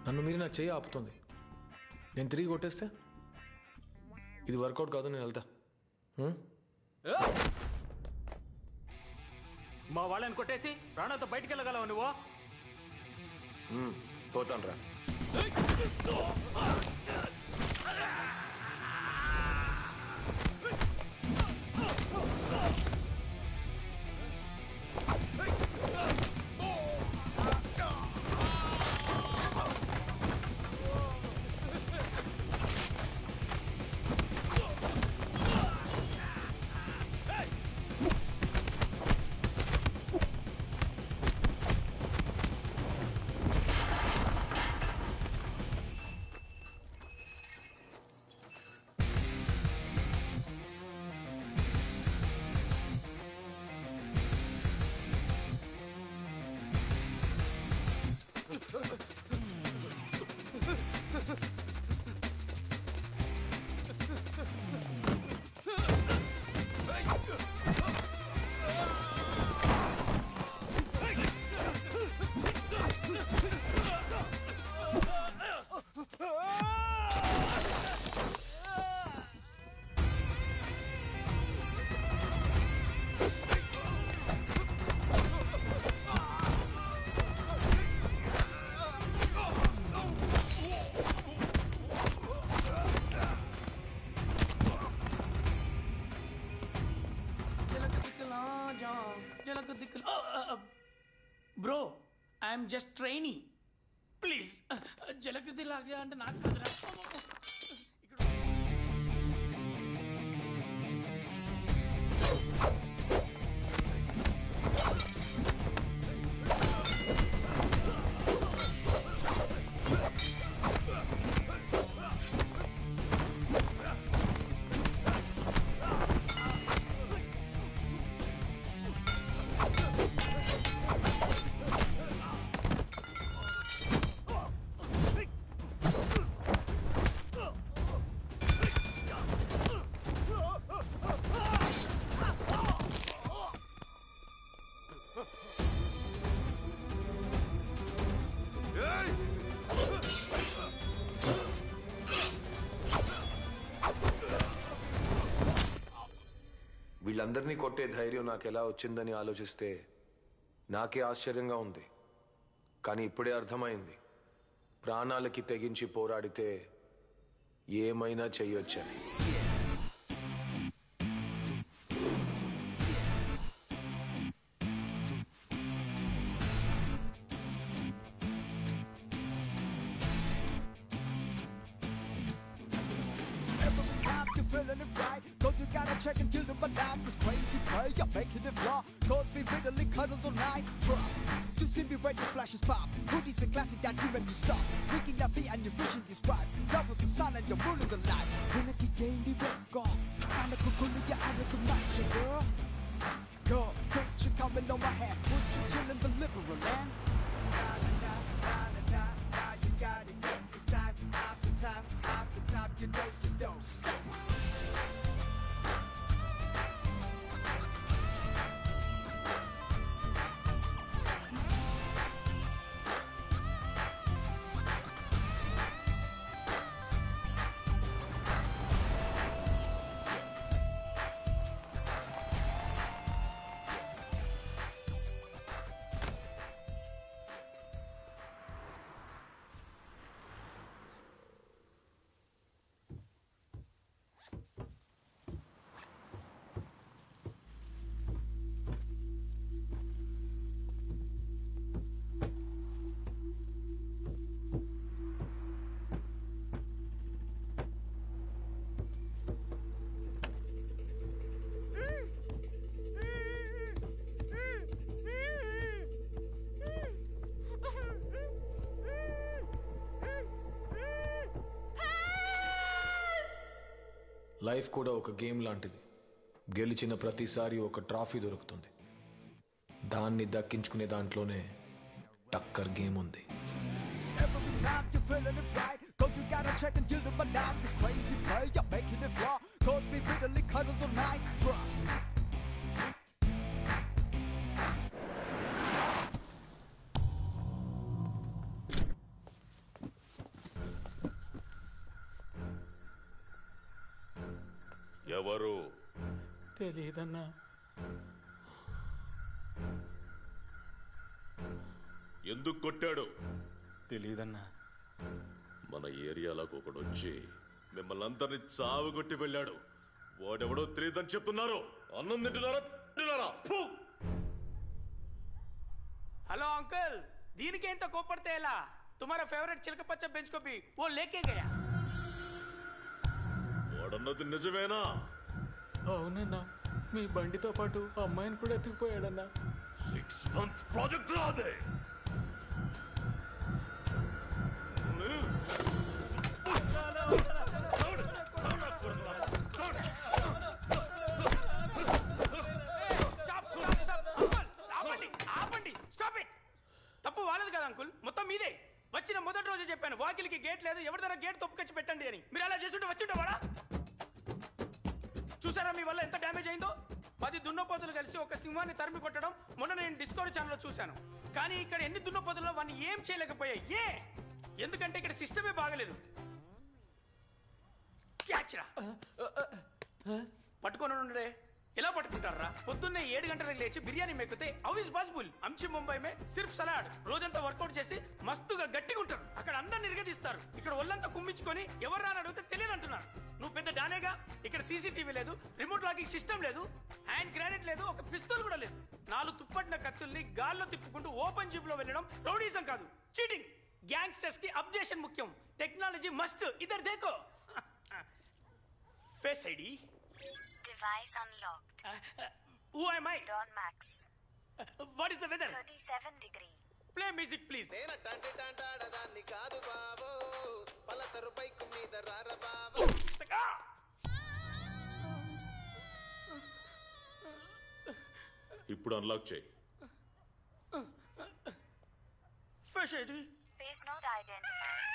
నన్ను మీరు నా చెయ్యి ఆపుతుంది. నేను తిరిగి కొట్టేస్తే ఇది వర్కౌట్ కాదు, నేను వెళ్తా. మా వాళ్ళని కొట్టేసి ప్రాణాలతో బయటికి వెళ్ళగలవు నువ్వు? పోతాను రా. Bro, I'm just trainee. Please జలక్ దిలాగే అంటే నాకు కదరా. వీళ్ళందరినీ కొట్టే ధైర్యం నాకు ఎలా వచ్చిందని ఆలోచిస్తే నాకే ఆశ్చర్యంగా ఉంది. కానీ ఇప్పుడే అర్థమైంది, ప్రాణాలకి తెగించి పోరాడితే ఏమైనా చెయ్యొచ్చని. Feeling it right, cause you gotta check and kill them alive. This crazy play, you're making it flaw. Cause me bitterly cuddles all night. Drop. You see me right, this flashes pop. Hoodies a classic that you make me stop. Picking up beat and your vision describe. Love with the sun and you're ruling the light. When I keep getting the work off, kinda cool, you're out of the match, girl. Girl, don't you coming on my head? Would you chill in the liberal land? You got it, it's time after time after time. You don't stop. Life కూడా ఒక game లాంటిది. గెలిచిన ప్రతిసారి ఒక trophy దొరుకుతుంది. దాన్ని దక్కించుకునే దాంట్లోనే టక్కర్ game ఉంది. Every time you're feeling it right, cause you gotta check and kill them alive. This crazy play, you're making it flaw. Cause me bitterly cuddles all night. Drop. ఎవరు? తెలియదన్నా. ఎందుకు కొట్టాడు? తెలియదన్నా. మన ఏరియాలోకి ఒకడు వచ్చి మిమ్మల్ని అందరినీ చావుగొట్టి వెళ్ళాడు. వాడెవడో తెలియదని చెప్తున్నారు. అన్నం తింటున్నారా? హలో అంకుల్, దీనికి ఎంత కోపడితే ఎలా? తుమారా ఫేవరెట్ చిలక పచ్చ బెంచ్ కో భీ वो लेके गया. వాడన్నది నిజమేనా? అవునన్నా, మీ బండితో పాటు అమ్మాయిని కూడా ఎత్తుకుపోయాడన్నా. 6 months ప్రాజెక్ట్ రాదే. తప్పు వాళ్ళది కదా అంకుల్, మొత్తం మీదే. వచ్చిన మొదటి రోజే చెప్పాను వాకిలికి గేట్ లేదు, ఎవరిదైనా గేట్ తొప్పుకొచ్చి పెట్టండి అని. మీరు అలా చేస్తుంటే వచ్చిండేవాడా? చూసారా మీ వల్ల ఎంత డ్యామేజ్ అయిందో? 10 దున్నపోతులు కలిసి ఒక సింహాన్ని తరిమి కొట్టడం మొన్న నేను డిస్కవరీ ఛానల్లో చూశాను. కానీ ఇక్కడ ఎన్ని దున్నపోతుల్లో వాడిని ఏం చేయలేకపోయాయి. ఎందుకంటే ఇక్కడ సిస్టమే బాగలేదు. పట్టుకొని ఉండే. ఎలా పట్టుకుంటారా? పొద్దున్నే 7 గంటలకు లేచి బిర్యానీ మెక్కితే హౌ ఇస్ పాసిబుల్? అంచి ముంబై మే సిర్ఫ్ సలాడ్. రోజంతా వర్కౌట్ చేసి మస్తుగా గట్టిగా ఉంటారు. అక్కడ అందరిని నిరగదీస్తారు. ఇక్కడ ఒళ్ళంతా కుమ్మించుకొని ఎవరు రాని అడిగితే తెలియదు అంటున్నారు. నువ్వు పెద్ద డానేగా. ఇక్కడ సీసీటీవీ లేదు, రిమోట్ లాకింగ్ సిస్టమ్ లేదు, హ్యాండ్ గ్రానైట్ లేదు, ఒక పిస్తూల్ కూడా లేదు. 4 తుప్పటిన కత్తుల్ని గాల్లో తిప్పుకుంటూ ఓపెన్ జీప్ లో వెళ్ళడం రౌడీజం కాదు, చీటింగ్. గ్యాంగ్స్టర్స్ కి అప్డేషన్ ముఖ్యం, టెక్నాలజీ మస్ట్. ఇద్దరు దేకో. Face ID. Device unlocked. Who am I? Don Max. What is the weather? 37 degrees. Play music, please. ఇప్పుడు అన్లాక్ చేయి. Face ID. Face not identified.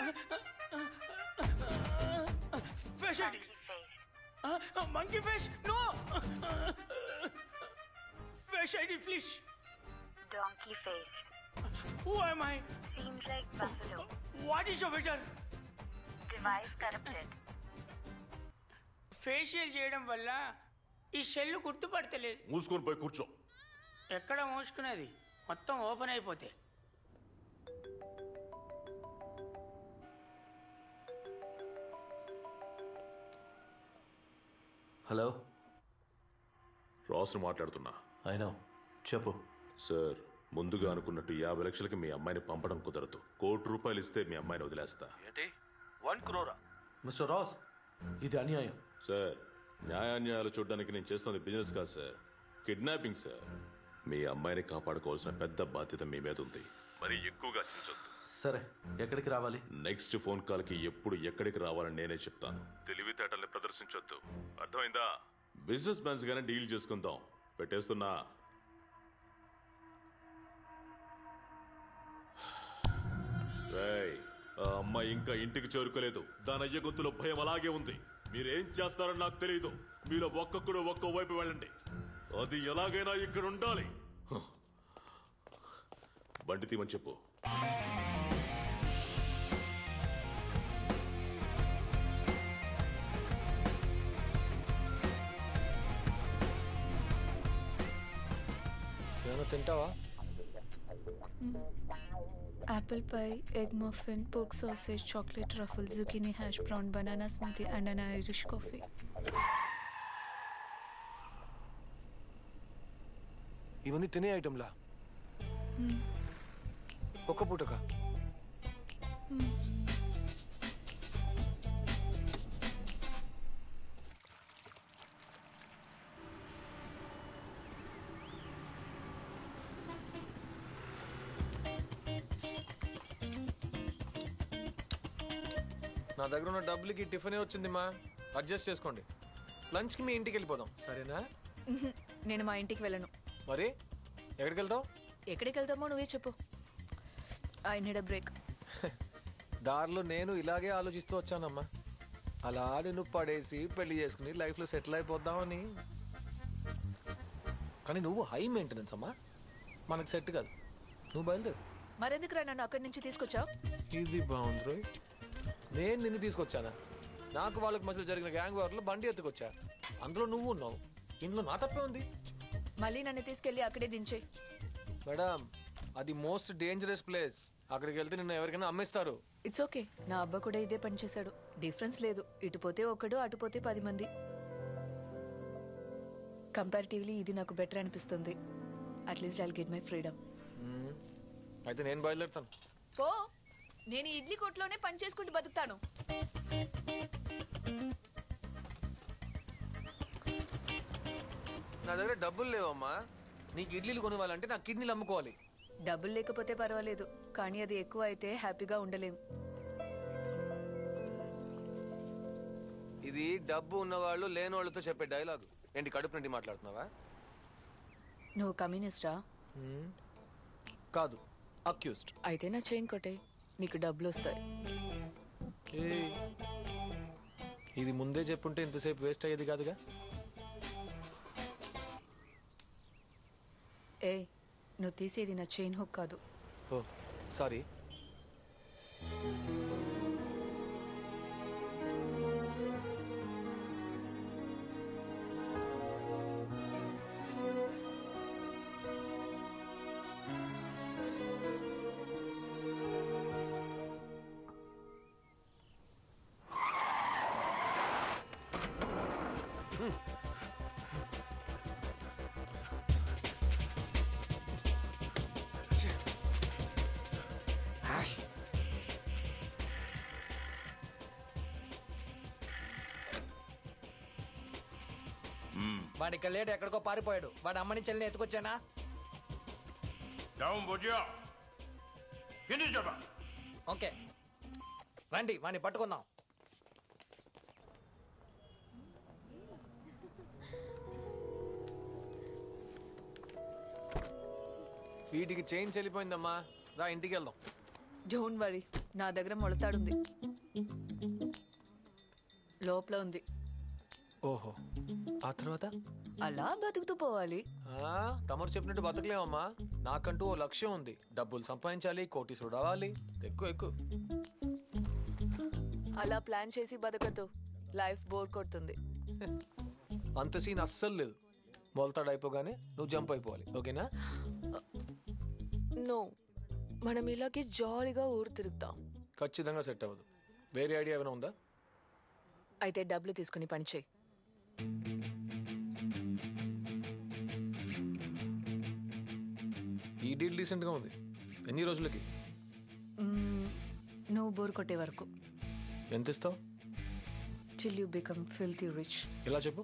Face ID. Monkey face. Monkey face? No! Face ID, please. Donkey face. Who am I? Seems like buffalo. What is your weather? Device corrupted. Facial చేయడం వల్ల ఈ shell గుర్తుపడతలేదు. మూసుకొని పోయి కూర్చో. ఎక్కడ మూసుకునేది? మొత్తం open అయిపోతే. Hello, రాసు మాట్లాడుతున్నా. అయినా చెప్పు. సార్, ముందుగా అనుకున్నట్టు 50 లక్షలకి మీ అమ్మాయిని పంపడం కుదరదు. ₹1,00,00,000 ఇస్తే మీ అమ్మాయిని వదిలేస్తా. ఏంటి 1 crore? మిస్టర్ రాస్, ఇది అన్యాయం. సార్, న్యాయాన్యాయాలు చూడడానికి నేను చేస్తున్నది బిజినెస్ కాదు సార్, కిడ్నాపింగ్ సార్. మీ అమ్మాయిని కాపాడుకోవాల్సిన పెద్ద బాధ్యత మీ మీద ఉంది. మరి ఎక్కువగా చించొద్దు. సరే, ఎక్కడికి రావాలి? నెక్స్ట్ ఫోన్ కాల్కి ఎప్పుడు ఎక్కడికి రావాలని నేనే చెప్తాను. తెలివితేటల్ని ప్రదర్శించొద్దు, అర్థమైందా? బిజినెస్ మ్యాన్స్ గానే డీల్ చేసుకుందాం. పెట్టేస్తున్నా. ఆ అమ్మాయి ఇంకా ఇంటికి చేరుకోలేదు. దాని అయ్య గొంతులో భయం అలాగే ఉంది. మీరేం చేస్తారో నాకు తెలియదు. మీలో ఒక్కొక్కడు ఒక్కో వైపు వెళ్ళండి. అది ఎలాగైనా ఇక్కడ ఉండాలి. బండి తీమని చెప్పు. ఏమైనా తింటావా? Apple pie, egg muffin, pork sausage, chocolate truffle, zucchini hash brown, banana smoothie and an Irish coffee. ఇవన్నీ తినే ఐటమ్లా? ఒక్క పూటకా? నా దగ్గర ఉన్న డబ్బులకి టిఫినే వచ్చింది మా, అడ్జస్ట్ చేసుకోండి. లంచ్కి మీ ఇంటికి వెళ్ళిపోదాం, సరేనా? నేను మా ఇంటికి వెళ్ళను. మరి ఎక్కడికి వెళ్తావు? ఎక్కడికి వెళ్తామో నువ్వే చెప్పు. I need a break. దారిలో నేను ఇలాగే ఆలోచిస్తూ వచ్చానమ్మా. అలా నువ్వు పడేసి పెళ్లి చేసుకుని లైఫ్లో సెటిల్ అయిపోద్దామని. కానీ నువ్వు హై మెయింటెనెన్స్ అమ్మా, మనకు సెట్ కాదు. నువ్వు బయలుదేరు. మరెందుకురా నన్ను అక్కడి నుంచి తీసుకొచ్చావు? ఇది బాగుంది రోయ్. నేను నిన్ను తీసుకొచ్చానా? నాకు వాళ్ళకి మధ్యలో జరిగిన గ్యాంగ్ వార్లో బండి ఎత్తుకొచ్చా. అందులో నువ్వు ఉన్నావు. ఇందులో నా తప్పే ఉంది. మళ్ళీ నన్ను తీసుకెళ్ళి అక్కడే దించే. మేడం, అది మోస్ట్ డేంజరస్ ప్లేస్. అక్కడికి వెళ్తే నిన్ను ఎవరికైనా అమ్మేస్తారు. It's okay. నా అబ్బా కూడా ఇదే పని చేశాడు. డిఫరెన్స్ లేదు. ఇటు పోతే ఒకడు, అటు పోతే 10 మంది. కంపారిటివ్లీ ఇది నాకు బెటర్ అనిపిస్తుంది. At least I'll get my freedom. అయితే నేను బయలుదేరుతాను. ఓ, నేను ఈ ఇడ్లీ కొట్లోనే పని చేసుకుంటూ బతుకుతాను. నా దగ్గర డబ్బులు లేవమ్మా. నీకు ఇడ్లీలు కొనివ్వాలంటే నా కిడ్నీలు అమ్ముకోవాలి. డబ్బులు లేకపోతే పర్వాలేదు, కానీ అది ఎక్కువ అయితే హ్యాపీగా ఉండలేం. ఇది డబ్బు ఉన్నవాళ్ళు లేని వాళ్ళతో చెప్పే డైలాగ్. ఏంటి కడుపు నుండి మాట్లాడుతున్నావా? నువ్వు కమ్యూనిస్టా? కాదు, అక్యూస్డ్. అయితే నా చైన్ కొట్టే, నీకు డబ్బులు వస్తాయి. ఇది ముందే చెప్పుంటే ఇంతసేపు వేస్ట్ అయ్యేది కాదుగా. ఏ, నువ్వు తీసేది నా చైన్ హుక్ కాదు. ఓ సారీ. వాడి ఇక్కడ లేడు, ఎక్కడికో పారిపోయాడు. వాడి అమ్మని చెల్లిని ఎత్తుకొచ్చానా? ఓకే రండి, వాడిని పట్టుకుందాం. వీటికి చైన్ చెల్లిపోయిందమ్మా. రా ఇంటికి వెళ్దాం. డోంట్ వరీ, నా దగ్గర మొలతాడుంది. లోపల ఉంది. ఓహో, ఆ తర్వాత అలా బతుకుతూ పోవాలి. తమరు చెప్పినట్టు బతకలేమమ్మా. నాకంటూ ఓ లక్ష్యం ఉంది. డబ్బులు సంపాదించాలి, కోటీసుడు అవ్వాలి. ఎక్కువ ఎక్కువ అలా ప్లాన్ చేసి బతకద్దు, లైఫ్ బోర్ కొడుతుంది. అంత సీన్ అస్సలు లేదు. మొలతాడు అయిపోగానే నువ్వు జంప్ అయిపోవాలి. ఓకేనా? నో, మనం ఇలాగే జాలీగా ఊరు తిరుగుతాం. ఖచ్చితంగా సెట్ అవ్వదు. వేరే ఐడియా ఏమైనా ఉందా? అయితే డబ్బులు తీసుకుని పని చేయి. ఈ డీల్ డీసెంట్గా ఉంది. ఎన్ని రోజులకి? నువ్వు బోర్ కొట్టే వరకు. ఎంత ఇస్తావు? till you become filthy rich. ఇలా చెప్పు.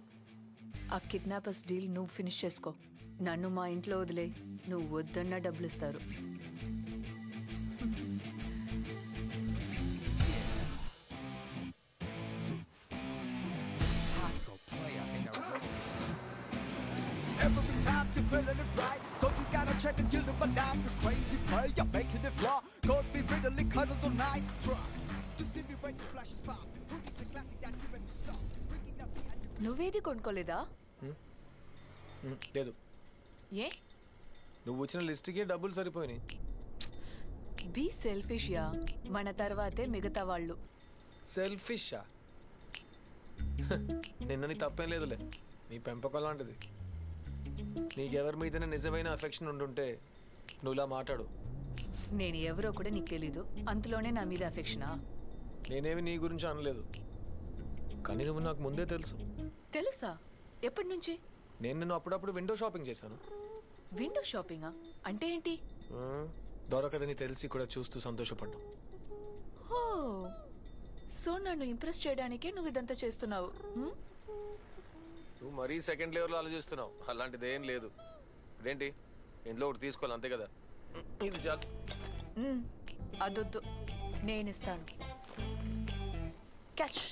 ఆ కిడ్నాపర్స్ డీల్ నువ్వు ఫినిష్ చేసుకో. నన్ను మా ఇంట్లో వదిలే, నువ్వు వద్దన్నా డబ్బులు ఇస్తారు. Every time you're feeling it right, cause you gotta check and kill them alarm. This crazy play, you're making it flaw. Cause me really cuddles all night. Try to see me right, the flashes pop. It's a classic that you when you stop. Breaking up the end. నువ్వేది కొనుక్కోలేదా? లేదు. ఏ? నువ్వు వచ్చిన లిస్ట్కే డబ్బులు సరిపోయినాయి. Be selfish yeah. మన తర్వాతే మిగతా వాళ్ళు. సెల్ఫిషా? నిన్న నీ తప్పేం లేదులే. నీ పెంపకం లాంటిది. నీకెవరి మీదనే నిజమైన అఫెక్షన్ ఉండుంటే నువ్వు ఇలా మాట్లాడు. నేను ఎవరో కూడా నీకు తెలీదు, అంతలోనే నా మీద అఫెక్షనా? నేనేమి నీ గురించి అనలేదు, కానీ నువ్వు నాకు ముందే తెలుసు. తెలుసా? ఎప్పటి నుంచి? నేను నిన్ను అప్పుడప్పుడు విండో షాపింగ్ చేశాను. విండో షాపింగా? అంటే ఏంటి? దొరకదని తెలిసి కూడా చూస్తూ సంతోషపడ్డావు. ఓ, సో నన్ను ఇంప్రెస్ చేయడానికే నువ్వు ఇదంతా చేస్తున్నావు. నువ్వు మరీ సెకండ్ లెవెల్లో ఆలోచిస్తున్నావు. అలాంటిది ఏం లేదు. ఇదేంటి, ఇంట్లో ఒకటి తీసుకోవాలి అంతే కదా. ఇది చాలు. అదొద్దు, నేను ఇస్తాను. క్యాచ్.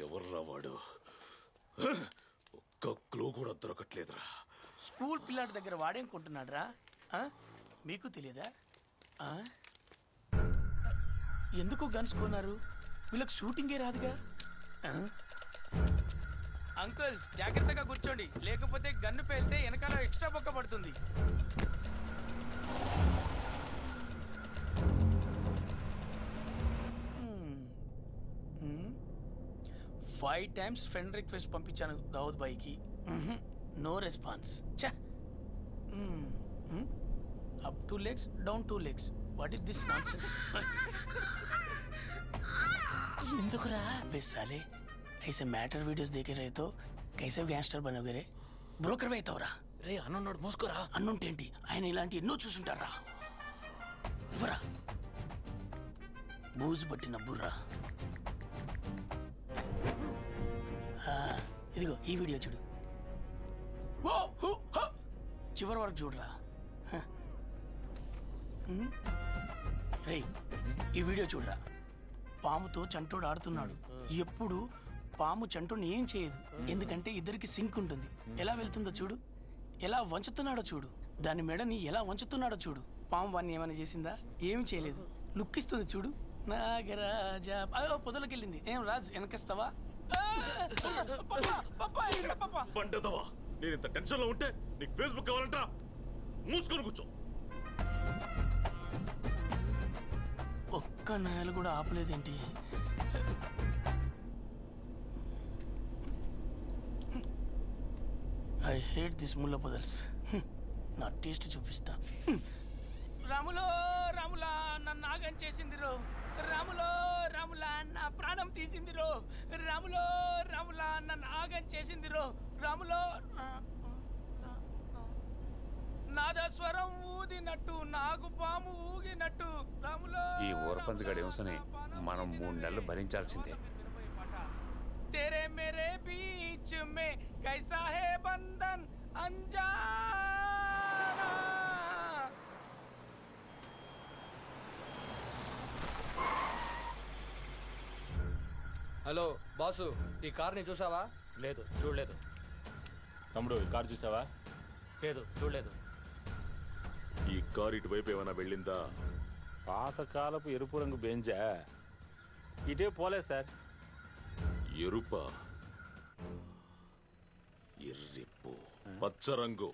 ఎవర్రా వాడు? ఒక్క క్లూ కూడా దొరకట్లేదురా. స్కూల్ పిల్లాడి దగ్గర వాడేం కొంటున్నాడు రా? మీకు తెలియదా? ఎందుకు గన్స్ కొన్నారు? వీళ్ళకి షూటింగే రాదుగా. అంకుల్స్ జాగ్రత్తగా కూర్చోండి, లేకపోతే గన్ను పేలితే వెనకాల ఎక్స్ట్రా బొక్క పడుతుంది. 5 times ఫ్రెండ్ రిక్వెస్ట్ పంపించాను దావుద్ బాయ్కి, no response. Up 2 legs down 2 legs. What is this nonsense? ఎందుకురా బెస్సాలే ऐसे मैटर वीडियोस देखे रहे तो कैसे गैंगस्टर बनोगे रे? బ్రోకర్ అవుతావురా రే అన్నోడు మూసుకోరా. అన్నుంటేంటి, ఆయన ఇలాంటి ఎన్నో చూసుంటారా. ఇవ్వరా బూజు పట్టిన బుర్రా. ఇదిగో ఈ వీడియో చూడు, చివరి వరకు చూడరా. రే ఈ వీడియో చూడరా. పాముతో చంటోడు ఆడుతున్నాడు. ఎప్పుడు పాము చంటోని ఏం చేయదు, ఎందుకంటే ఇద్దరికి సింక్ ఉంటుంది. ఎలా వెళ్తుందో చూడు, ఎలా వంచుతున్నాడో చూడు, దాని మెడని ఎలా వంచుతున్నాడో చూడు. పాము వాడిని ఏమైనా చేసిందా? ఏమి చేయలేదు. లుక్ ఇస్తుంది చూడు. నాగరాజా అయ్యో పొదలోకి వెళ్ళింది. ఏం రాజ్ వెనకిస్తావా? బండదవా, నేను ఇంత టెన్షన్ లో ఉంటే నీకు ఫేస్బుక్ కావాలంట? మూసుకొని కూర్చో. ఒక్క నేలు కూడా ఆపలేదేంటి? ఐ హేట్ దిస్ ముల్ల పొదల్స్. నా టేస్ట్ చూపిస్తా. రాములో రాములా నన్ను ఆగం చేసింది రో. రాములో రాములా నా ప్రాణం తీసింది రో. రాములో రాములా నన్ను ఆగం చేసింది రో. రాములో నాదస్వరం ఊదినట్టు, నాగు పాము ఊగినట్టు. రాములో ఈ ఊరపందిగాడు హింసని మనం 3 నెలలు భరించాల్సిందే. तेरे मेरे बीच में कैसा है बंधन अनजाना. హలో బాసు, ఈ కార్ని చూసావా? లేదు, చూడలేదు. తమ్ముడు ఈ కారు చూసావా? లేదు, చూడలేదు. ఈ కారు ఇటువైపు ఏమైనా వెళ్ళిందా? పాతకాలపు ఎరుపు రంగు బెంజా, ఇటే పోలేదు సార్. ఎరుప, ఎర్రిప్పు, పచ్చ రంగు.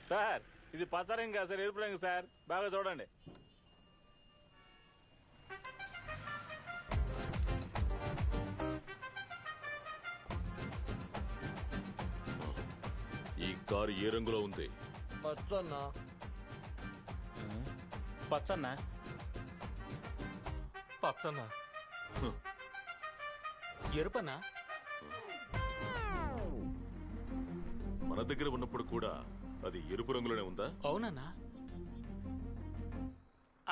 సార్ ఇది పచ్చ రంగు కాదు సార్, ఎరుపు రంగు సార్. బాగా చూడండి. ఈ కారు ఏ రంగులో ఉంది? పచ్చన్నా. పచ్చన్నా? పచ్చన్నా? ఎరుపన్నా? మన దగ్గర ఉన్నప్పుడు కూడా అది ఎరుపు రంగులోనే ఉందా? అవునన్నా.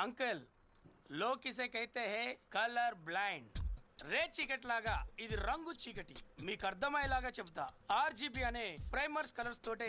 అంకల్ లో కిసే కైతే హే కలర్ బ్లైండ్. రే చీకటి లాగా ఇది రంగు చీకటి. మీకు అర్థమయ్యేలాగా చెప్తా. RGB అనే ప్రైమర్స్ కలర్స్ తోటే